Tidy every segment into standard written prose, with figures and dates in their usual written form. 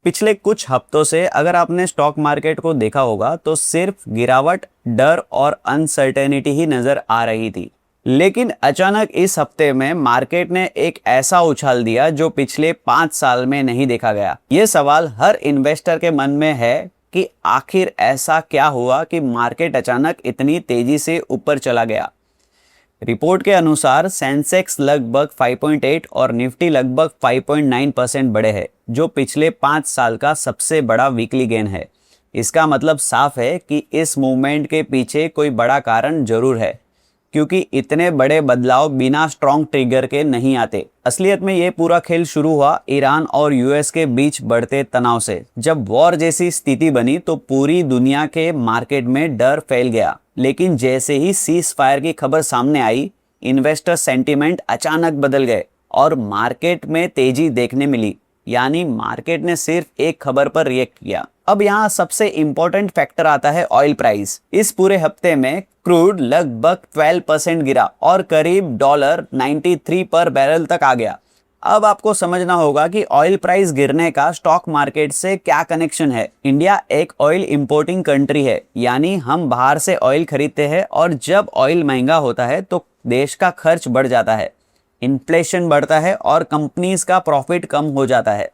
पिछले कुछ हफ्तों से अगर आपने स्टॉक मार्केट को देखा होगा तो सिर्फ गिरावट, डर और अनसर्टेनिटी ही नजर आ रही थी। लेकिन अचानक इस हफ्ते में मार्केट ने एक ऐसा उछाल दिया जो पिछले 5 साल में नहीं देखा गया। ये सवाल हर इन्वेस्टर के मन में है कि आखिर ऐसा क्या हुआ कि मार्केट अचानक इतनी तेजी से ऊपर चला गया। रिपोर्ट के अनुसार सेंसेक्स लगभग 5.8 और निफ्टी लगभग 5.9% बढ़े हैं, जो पिछले 5 साल का सबसे बड़ा वीकली गेन है। इसका मतलब साफ है कि इस मूवमेंट के पीछे कोई बड़ा कारण जरूर है, क्योंकि इतने बड़े बदलाव बिना स्ट्रॉन्ग ट्रिगर के नहीं आते। असलियत में ये पूरा खेल शुरू हुआ ईरान और यूएस के बीच बढ़ते तनाव से। जब वॉर जैसी स्थिति बनी तो पूरी दुनिया के मार्केट में डर फैल गया, लेकिन जैसे ही सीज फायर की खबर सामने आई, इन्वेस्टर सेंटीमेंट अचानक बदल गए और मार्केट में तेजी देखने मिली। यानी मार्केट ने सिर्फ एक खबर पर रिएक्ट किया। अब यहाँ सबसे इंपॉर्टेंट फैक्टर आता है ऑयल प्राइस। इस पूरे हफ्ते में क्रूड लगभग 12% गिरा और करीब $93 पर बैरल तक आ गया। अब आपको समझना होगा कि ऑयल प्राइस गिरने का स्टॉक मार्केट से क्या कनेक्शन है। इंडिया एक ऑयल इंपोर्टिंग कंट्री है, यानी हम बाहर से ऑयल खरीदते हैं और जब ऑयल महंगा होता है तो देश का खर्च बढ़ जाता है, इन्फ्लेशन बढ़ता है और कंपनीज का प्रॉफिट कम हो जाता है।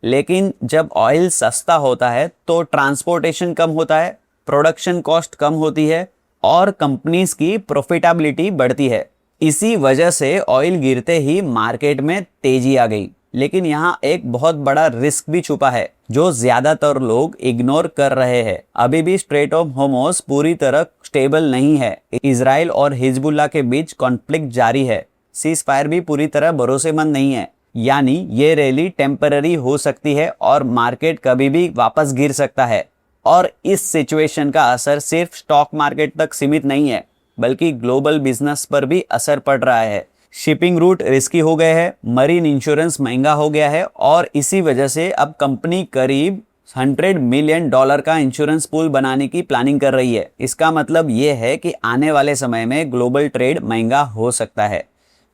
लेकिन जब ऑयल सस्ता होता है तो ट्रांसपोर्टेशन कम होता है, प्रोडक्शन कॉस्ट कम होती है और कंपनीज की प्रॉफिटेबिलिटी बढ़ती है। इसी वजह से ऑयल गिरते ही मार्केट में तेजी आ गई। लेकिन यहाँ एक बहुत बड़ा रिस्क भी छुपा है जो ज्यादातर लोग इग्नोर कर रहे हैं। अभी भी स्ट्रेट ऑफ होर्मुज़ पूरी तरह स्टेबल नहीं है। इजराइल और हिजबुल्लाह के बीच कॉन्फ्लिक्ट जारी है। सीज फायर भी पूरी तरह भरोसेमंद नहीं है। यानी ये रैली टेम्पररी हो सकती है और मार्केट कभी भी वापस गिर सकता है। और इस सिचुएशन का असर सिर्फ स्टॉक मार्केट तक सीमित नहीं है, बल्कि ग्लोबल बिजनेस पर भी असर पड़ रहा है। शिपिंग रूट रिस्की हो गए हैं, मरीन इंश्योरेंस महंगा हो गया है और इसी वजह से अब कंपनी करीब $100 मिलियन का इंश्योरेंस पूल बनाने की प्लानिंग कर रही है। इसका मतलब ये है कि आने वाले समय में ग्लोबल ट्रेड महंगा हो सकता है।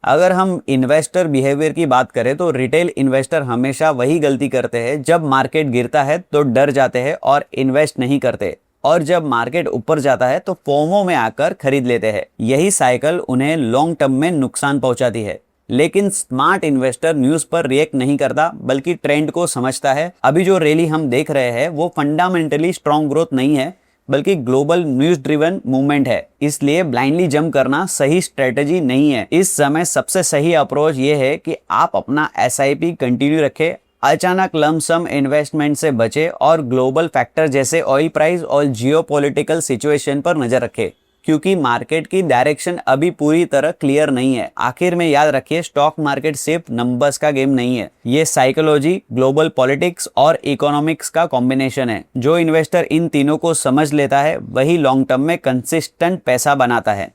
अगर हम इन्वेस्टर बिहेवियर की बात करें तो रिटेल इन्वेस्टर हमेशा वही गलती करते हैं। जब मार्केट गिरता है तो डर जाते हैं और इन्वेस्ट नहीं करते, और जब मार्केट ऊपर जाता है तो फोमो में आकर खरीद लेते हैं। यही साइकिल उन्हें लॉन्ग टर्म में नुकसान पहुंचाती है। लेकिन स्मार्ट इन्वेस्टर न्यूज पर रिएक्ट नहीं करता, बल्कि ट्रेंड को समझता है। अभी जो रैली हम देख रहे हैं वो फंडामेंटली स्ट्रॉन्ग ग्रोथ नहीं है, बल्कि ग्लोबल न्यूज ड्रिवन मूवमेंट है। इसलिए ब्लाइंडली जंप करना सही स्ट्रेटेजी नहीं है। इस समय सबसे सही अप्रोच ये है कि आप अपना SIP कंटिन्यू रखें, अचानक लमसम इन्वेस्टमेंट से बचे और ग्लोबल फैक्टर जैसे ऑयल प्राइस और जियोपॉलिटिकल सिचुएशन पर नजर रखें, क्योंकि मार्केट की डायरेक्शन अभी पूरी तरह क्लियर नहीं है। आखिर में याद रखिए, स्टॉक मार्केट सिर्फ नंबर्स का गेम नहीं है, ये साइकोलॉजी, ग्लोबल पॉलिटिक्स और इकोनॉमिक्स का कॉम्बिनेशन है। जो इन्वेस्टर इन तीनों को समझ लेता है वही लॉन्ग टर्म में कंसिस्टेंट पैसा बनाता है।